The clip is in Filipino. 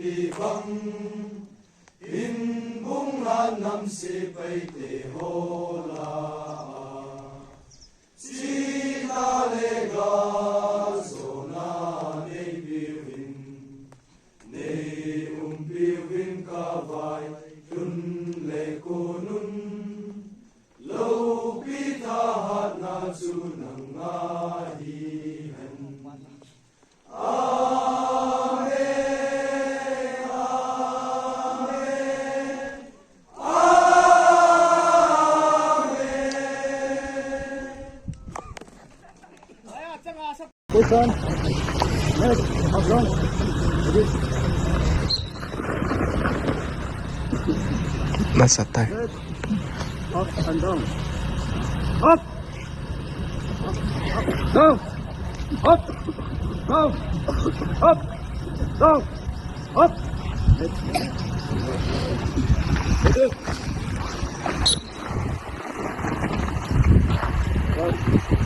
pi bang in bung han nam se pai te hola si ta le ga so na ne pi win ne pi win ka vai tun le ko nun lo pi ta hat na chu nang nga hi han Push on. Next. Up long. Ready. Masatay. Set. Up and down. Up. Up. Down. Up. Down. Up. Down. Up. Ready. Up.